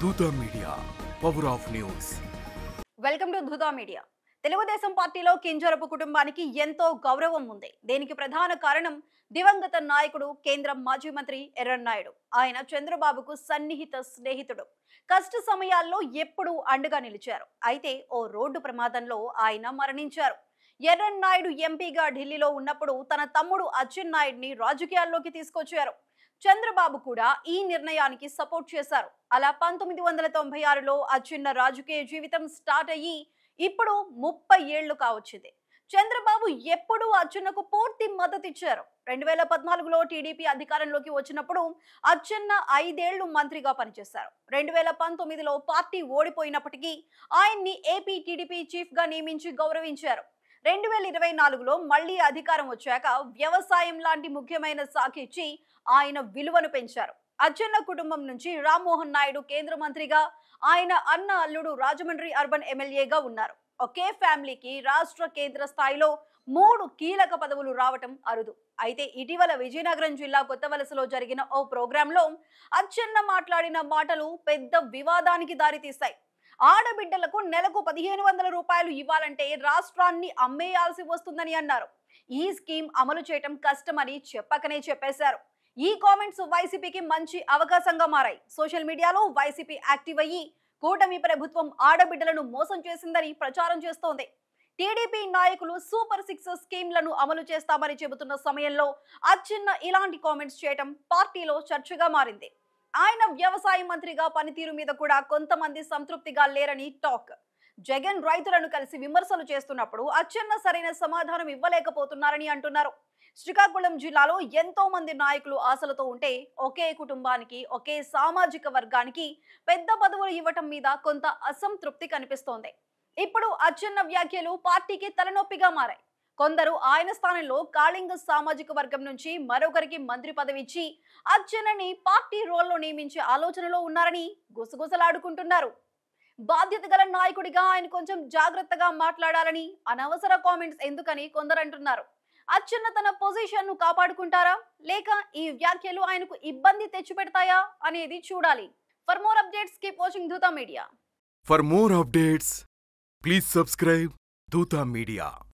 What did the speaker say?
Dootha media, power of news. Welcome to Dootha media. Telugu Desam పార్టీలో కింజరపు కుటుంబానికి ఎంతో గౌరవం ఉంది. దీనికి ప్రధాన కారణం దివంగత నాయకుడు, కేంద్ర మాజీ మంత్రి ఎర్రన్నాయుడు. ఆయన చంద్రబాబుకు సన్నిహిత స్నేహితుడు. కష్ట సమయాల్లో ఎప్పుడూ అండగా నిలిచారు. అయితే ఓ రోడ్డు ప్రమాదంలో ఆయన మరణించారు. ఎర్రన్నాయుడు ఎంపీగా ఢిల్లీలో ఉన్నప్పుడు తన తమ్ముడు అచ్చెన్నాయుడిని రాజకీయాల్లోకి తీసుకొచ్చారు. చంద్రబాబు కూడా ఈ నిర్ణయానికి సపోర్ట్ చేశారు. అలా 1996లో అచ్చెన్న రాజకీయ జీవితం స్టార్ట్ అయ్యి ఇప్పుడు 30 ఏళ్లు కావచ్చింది. చంద్రబాబు ఎప్పుడూ అచ్చెన్నకు పూర్తి మద్దతు ఇచ్చారు. 2014లో టీడీపీ అధికారంలోకి వచ్చినప్పుడు అచ్చెన్న 5 ఏళ్లు మంత్రిగా పనిచేశారు. 2019లో పార్టీ ఓడిపోయినప్పటికీ ఆయన్ని ఏపీ టీడీపీ చీఫ్ గా నియమించి గౌరవించారు. 2024లో మళ్లీ అధికారం వచ్చాక వ్యవసాయం లాంటి ముఖ్యమైన శాఖ ఇచ్చి ఆయన విలువను పెంచారు. అచ్చెన్న కుటుంబం నుంచి రామ్మోహన్ నాయుడు కేంద్ర మంత్రిగా, ఆయన అన్న అల్లుడు రాజమండ్రి అర్బన్ ఎమ్మెల్యేగా ఉన్నారు. ఒకే ఫ్యామిలీకి రాష్ట్ర కేంద్ర స్థాయిలో 3 కీలక పదవులు రావటం అరుదు. అయితే ఇటీవల విజయనగరం జిల్లా కొత్తవలసలో జరిగిన ఓ ప్రోగ్రాంలో అచ్చెన్న మాట్లాడిన మాటలు పెద్ద వివాదానికి దారితీశాయి. ఆడబిడ్డలకు నెలకు 1500 రూపాయలు ఇవ్వాలంటే రాష్ట్రాన్ని అమ్మేయాల్సి వస్తుందని అన్నారు. ఈ స్కీమ్ అమలు చేయటం కష్టమని చెప్పకనే చెప్పేశారు. ఈ కామెంట్స్ వైసీపీకి మంచి అవకాశంగా మారాయి. సోషల్ మీడియాలో వైసీపీ యాక్టివ్ అయ్యి కూటమి ప్రభుత్వం ఆడబిడ్డలను మోసం చేసిందని ప్రచారం చేస్తోంది. టీడీపీ నాయకులు సూపర్ 6 స్కీమ్లను అమలు చేస్తామని చెబుతున్న సమయంలో అచ్చెన్న ఇలాంటి కామెంట్స్ చేయటం పార్టీలో చర్చగా మారింది. ఆయన వ్యవసాయ మంత్రిగా పనితీరు మీద కూడా కొంతమంది సంతృప్తిగా లేరని టాక్. జగన్ రైతులను కలిసి విమర్శలు చేస్తున్నప్పుడు అచ్చెన్న సరైన సమాధానం ఇవ్వలేకపోతున్నారని అంటున్నారు. శ్రీకాకుళం జిల్లాలో ఎంతో మంది నాయకులు ఆశలతో ఉంటే ఒకే కుటుంబానికి, ఒకే సామాజిక వర్గానికి పెద్ద పదవులు ఇవ్వటం మీద కొంత అసంతృప్తి కనిపిస్తోంది. ఇప్పుడు అచ్చెన్న వ్యాఖ్యలు పార్టీకి తలనొప్పిగా మారాయి. కొందరు ఆయన స్థానంలో కాళింగ సామాజిక వర్గం నుంచి మరొకరికి మంత్రి పదవి ఇచ్చి అచ్చెన్నని పార్టీ రోల్లో నియమించే ఆలోచనలో ఉన్నారని గుసగుసలాడుకుంటున్నారు. బాధ్యత గల నాయకుడిగా ఆయన కొంచెం జాగ్రత్తగా మాట్లాడాలని, అనవసర కామెంట్స్ ఎందుకని కొందరు అంటున్నారు. అచ్చెన్న తన పొజిషన్ ను కాపాడుకుంటారా, లేక ఈ వ్యాఖ్యలు ఆయనకు ఇబ్బంది తెచ్చిపెడతాయా అనేది చూడాలి. For more updates keep watching Dootha media. For more updates please subscribe Dootha media.